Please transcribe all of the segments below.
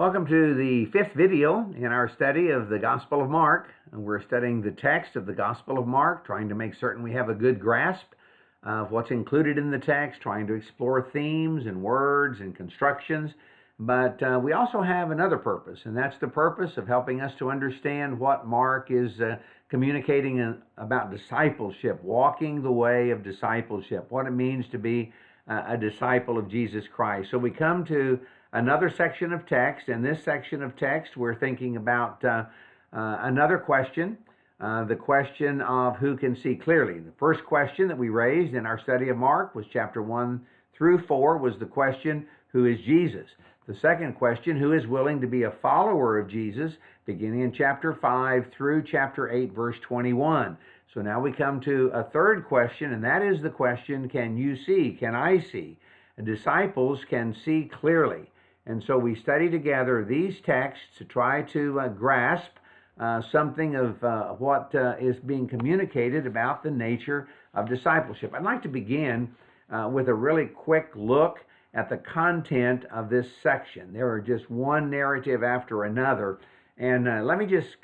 Welcome to the fifth video in our study of the Gospel of Mark. We're studying the text of the Gospel of Mark, trying to make certain we have a good grasp of what's included in the text, trying to explore themes and words and constructions. But we also have another purpose, and that's the purpose of helping us to understand what Mark is communicating about discipleship, walking the way of discipleship, what it means to be a disciple of Jesus Christ. So we come to another section of text. In this section of text, we're thinking about another question, the question of who can see clearly. The first question that we raised in our study of Mark was chapter 1 through 4 was the question, who is Jesus? The second question, who is willing to be a follower of Jesus, beginning in chapter 5 through chapter 8, verse 21. So now we come to a third question, and that is the question, can you see? Can I see? Disciples can see clearly. And so we study together these texts to try to grasp something of what is being communicated about the nature of discipleship. I'd like to begin with a really quick look at the content of this section. There are just one narrative after another. And let me just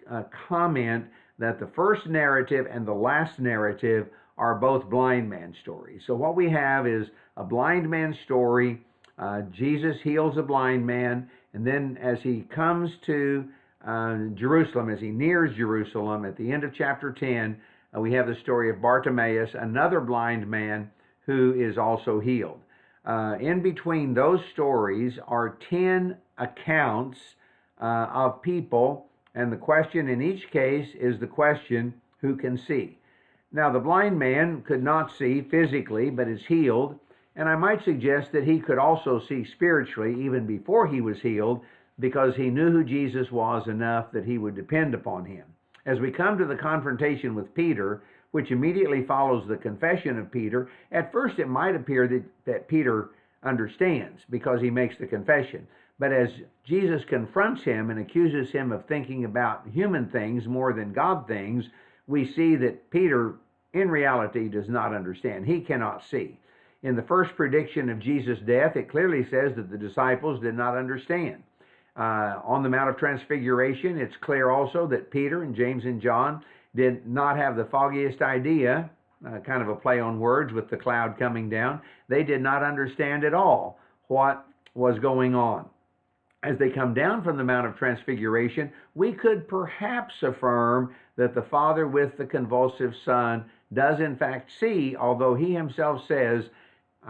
comment that the first narrative and the last narrative are both blind man stories. So what we have is a blind man story. Jesus heals a blind man, and then as he comes to Jerusalem, as he nears Jerusalem at the end of chapter 10, we have the story of Bartimaeus, another blind man who is also healed. In between those stories are 10 accounts of people, and the question in each case is the question, who can see? Now, the blind man could not see physically, but is healed. And I might suggest that he could also see spiritually even before he was healed, because he knew who Jesus was enough that he would depend upon him. As we come to the confrontation with Peter, which immediately follows the confession of Peter, at first it might appear that Peter understands because he makes the confession. But as Jesus confronts him and accuses him of thinking about human things more than God things, we see that Peter in reality does not understand. He cannot see. In the first prediction of Jesus' death, it clearly says that the disciples did not understand. On the Mount of Transfiguration, it's clear also that Peter and James and John did not have the foggiest idea, kind of a play on words with the cloud coming down. They did not understand at all what was going on. As they come down from the Mount of Transfiguration, we could perhaps affirm that the Father with the convulsive Son does in fact see, although he himself says,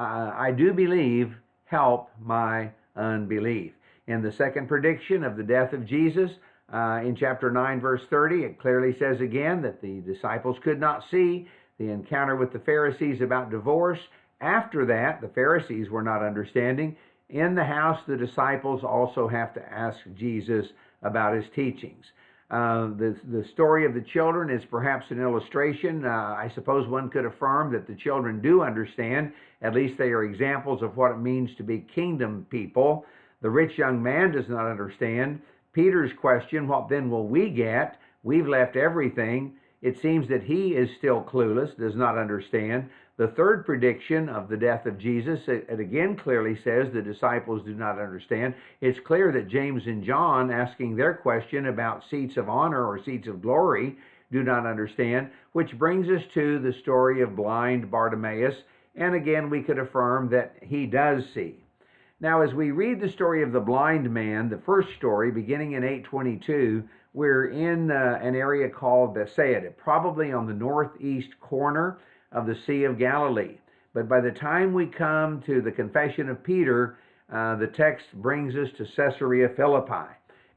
I do believe, help my unbelief. In the second prediction of the death of Jesus, in chapter 9, verse 30, it clearly says again that the disciples could not see. The encounter with the Pharisees about divorce. After that, the Pharisees were not understanding. In the house, the disciples also have to ask Jesus about his teachings. The story of the children is perhaps an illustration. I suppose one could affirm that the children do understand. At least they are examples of what it means to be kingdom people. The rich young man does not understand. Peter's question, what then will we get? We've left everything. It seems that he is still clueless, does not understand. The third prediction of the death of Jesus, it again clearly says the disciples do not understand. It's clear that James and John, asking their question about seats of honor or seats of glory, do not understand, which brings us to the story of blind Bartimaeus. And again, we could affirm that he does see. Now, as we read the story of the blind man, the first story, beginning in 8:22, we're in an area called Bethsaida, probably on the northeast corner of the Sea of Galilee. But by the time we come to the confession of Peter, the text brings us to Caesarea Philippi.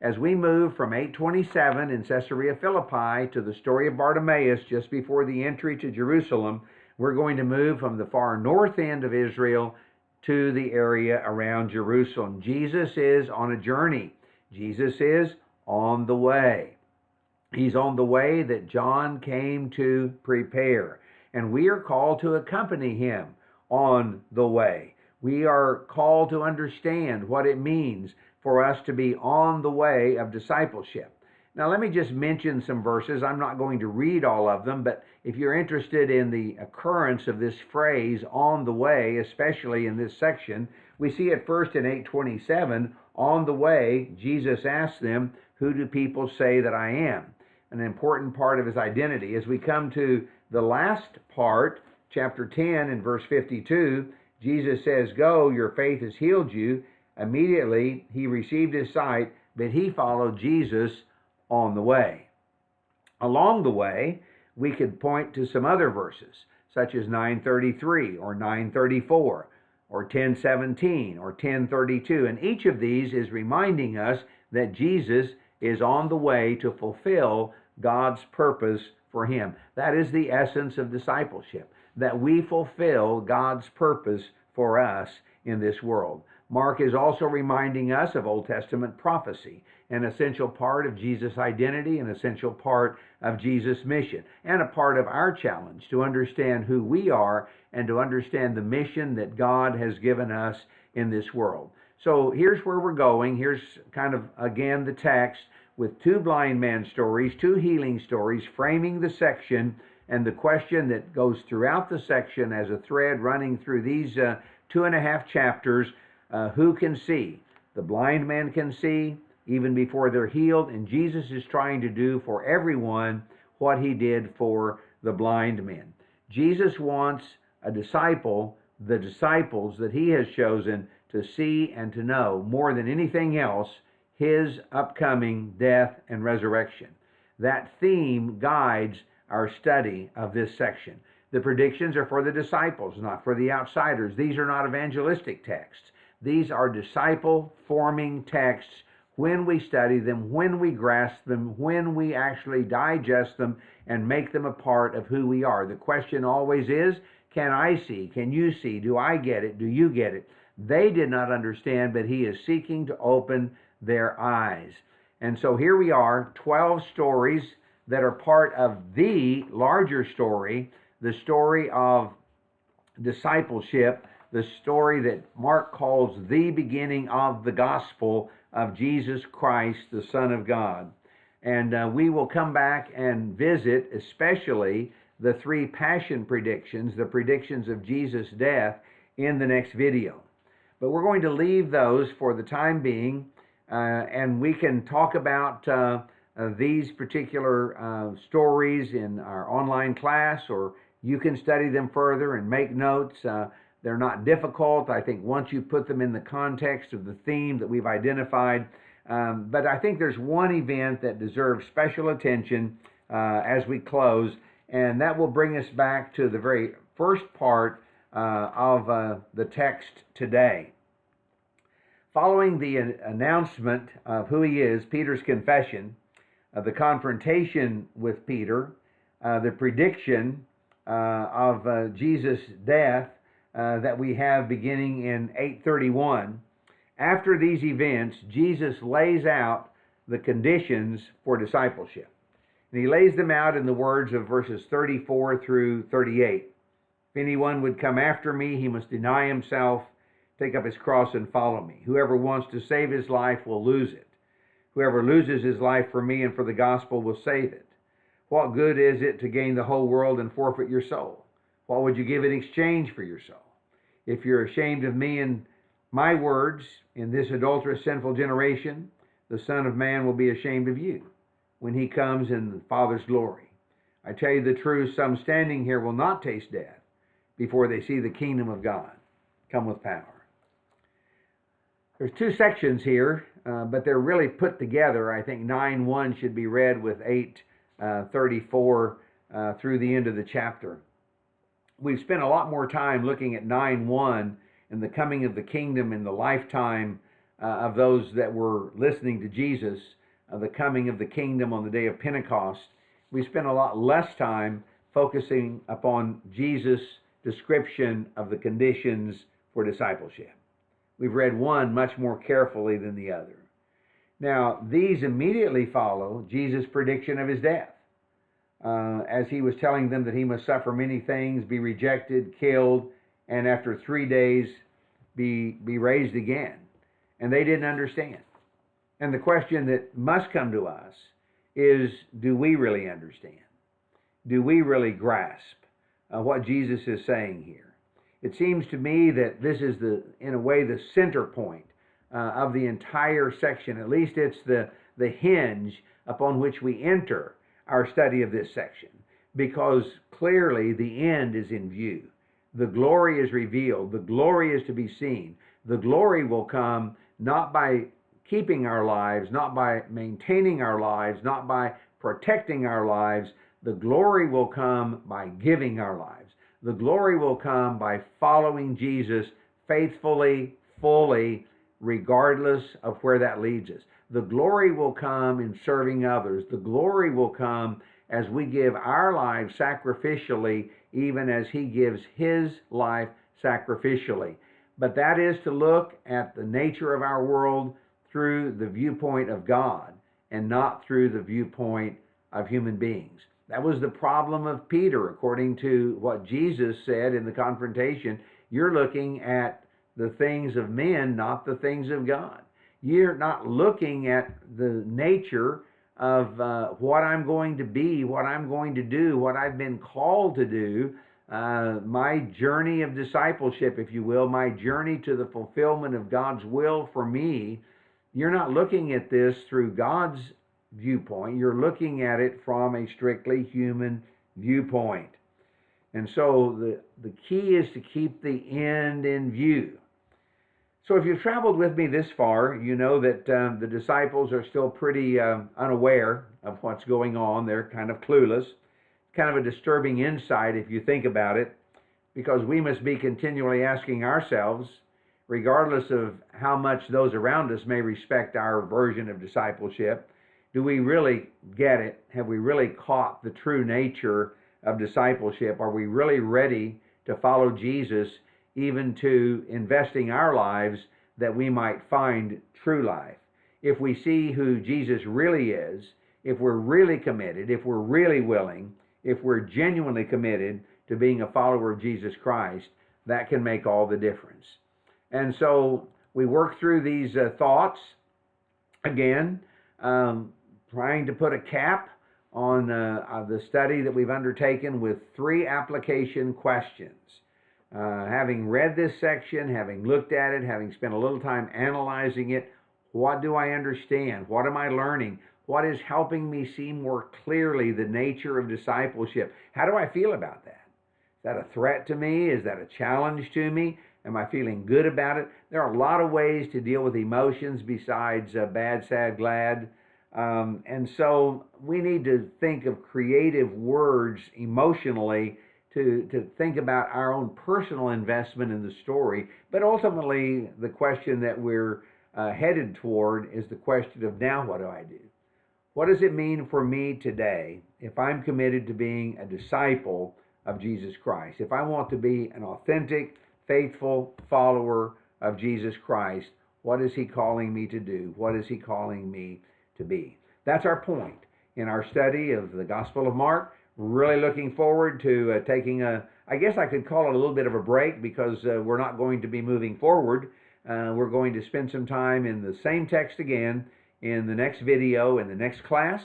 As we move from 8:27 in Caesarea Philippi to the story of Bartimaeus just before the entry to Jerusalem, we're going to move from the far north end of Israel to the area around Jerusalem. Jesus is on a journey. Jesus is on the way. He's on the way that John came to prepare. And we are called to accompany him on the way. We are called to understand what it means for us to be on the way of discipleship. Now, let me just mention some verses. I'm not going to read all of them, but if you're interested in the occurrence of this phrase, on the way, especially in this section, We see it first in 8:27. On the way, Jesus asked them, "Who do people say that I am?" An important part of his identity. As we come to the last part, chapter 10 and verse 52, Jesus says, "Go, your faith has healed you." Immediately, he received his sight, but he followed Jesus on the way. Along the way, we could point to some other verses, such as 9:33 or 9:34 or 10:17 or 10:32. And each of these is reminding us that Jesus is on the way to fulfill God's purpose for him. That is the essence of discipleship, that we fulfill God's purpose for us in this world. Mark is also reminding us of Old Testament prophecy, an essential part of Jesus' identity, an essential part of Jesus' mission, and a part of our challenge to understand who we are and to understand the mission that God has given us in this world. So here's where we're going. Here's kind of, again, the text with two blind man stories, two healing stories, framing the section, and the question that goes throughout the section as a thread running through these 2.5 chapters. Who can see? The blind man can see even before they're healed, and Jesus is trying to do for everyone what he did for the blind men. Jesus wants a disciple, the disciples that he has chosen, to see and to know more than anything else his upcoming death and resurrection. That theme guides our study of this section. The predictions are for the disciples, not for the outsiders. These are not evangelistic texts. These are disciple-forming texts when we study them, when we grasp them, when we actually digest them and make them a part of who we are. The question always is, can I see? Can you see? Do I get it? Do you get it? They did not understand, but he is seeking to open their eyes. And so here we are, 12 stories that are part of the larger story, the story of discipleship, the story that Mark calls the beginning of the gospel of Jesus Christ, the Son of God. And we will come back and visit especially the 3 passion predictions, the predictions of Jesus' death, in the next video. But we're going to leave those for the time being, and we can talk about these particular stories in our online class, or you can study them further and make notes. They're not difficult. I think once you put them in the context of the theme that we've identified. But I think there's one event that deserves special attention as we close, and that will bring us back to the very first part of the text today. Following the announcement of who he is, Peter's confession, the confrontation with Peter, the prediction of Jesus' death, that we have beginning in 8:31. After these events, Jesus lays out the conditions for discipleship. And he lays them out in the words of verses 34 through 38. If anyone would come after me, he must deny himself, take up his cross and follow me. Whoever wants to save his life will lose it. Whoever loses his life for me and for the gospel will save it. What good is it to gain the whole world and forfeit your soul? What would you give in exchange for your soul? If you're ashamed of me and my words in this adulterous, sinful generation, the Son of Man will be ashamed of you when he comes in the Father's glory. I tell you the truth, some standing here will not taste death before they see the kingdom of God come with power. There's 2 sections here, but they're really put together. I think 9:1 should be read with 8:34 through the end of the chapter. We've spent a lot more time looking at 9:1 and the coming of the kingdom in the lifetime of those that were listening to Jesus, the coming of the kingdom on the day of Pentecost. We spent a lot less time focusing upon Jesus' description of the conditions for discipleship. We've read one much more carefully than the other. Now, these immediately follow Jesus' prediction of his death. As he was telling them that he must suffer many things, be rejected, killed, and after 3 days be raised again. And they didn't understand. And the question that must come to us is, do we really understand? Do we really grasp what Jesus is saying here? It seems to me that this is in a way, the center point of the entire section. At least it's the hinge upon which we enter our study of this section, because clearly the end is in view. The glory is revealed. The glory is to be seen. The glory will come not by keeping our lives, not by maintaining our lives, not by protecting our lives. The glory will come by giving our lives. The glory will come by following Jesus faithfully, fully, regardless of where that leads us. The glory will come in serving others. The glory will come as we give our lives sacrificially, even as he gives his life sacrificially. But that is to look at the nature of our world through the viewpoint of God and not through the viewpoint of human beings. That was the problem of Peter, according to what Jesus said in the confrontation. You're looking at the things of men, not the things of God. You're not looking at the nature of what I'm going to be, what I'm going to do, what I've been called to do, my journey of discipleship, if you will, my journey to the fulfillment of God's will for me. You're not looking at this through God's viewpoint. You're looking at it from a strictly human viewpoint. And so the key is to keep the end in view. So if you've traveled with me this far, you know that the disciples are still pretty unaware of what's going on. They're kind of clueless. Kind of a disturbing insight if you think about it, because we must be continually asking ourselves, regardless of how much those around us may respect our version of discipleship, do we really get it? Have we really caught the true nature of discipleship? Are we really ready to follow Jesus, even to investing our lives that we might find true life? If we see who Jesus really is, if we're really committed, if we're really willing, if we're genuinely committed to being a follower of Jesus Christ, that can make all the difference. And so we work through these thoughts, again, trying to put a cap on the study that we've undertaken with 3 application questions. Having read this section, having looked at it, having spent a little time analyzing it, what do I understand? What am I learning? What is helping me see more clearly the nature of discipleship? How do I feel about that? Is that a threat to me? Is that a challenge to me? Am I feeling good about it? There are a lot of ways to deal with emotions besides bad, sad, glad. And so we need to think of creative words emotionally to think about our own personal investment in the story. But ultimately, the question that we're headed toward is the question of, now what do I do? What does it mean for me today if I'm committed to being a disciple of Jesus Christ? If I want to be an authentic, faithful follower of Jesus Christ, what is he calling me to do? What is he calling me to be? That's our point in our study of the Gospel of Mark. Really looking forward to taking I guess I could call it a little bit of a break, because we're not going to be moving forward. We're going to spend some time in the same text again in the next video, in the next class.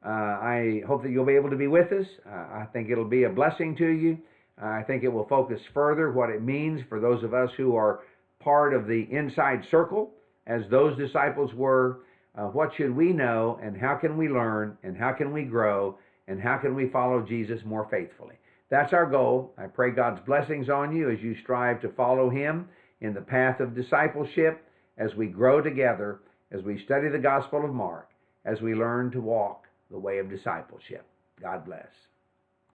I hope that you'll be able to be with us. I think it'll be a blessing to you. I think it will focus further what it means for those of us who are part of the inside circle, as those disciples were. What should we know, and how can we learn, and how can we grow, and how can we follow Jesus more faithfully? That's our goal. I pray God's blessings on you as you strive to follow him in the path of discipleship, as we grow together, as we study the Gospel of Mark, as we learn to walk the way of discipleship. God bless.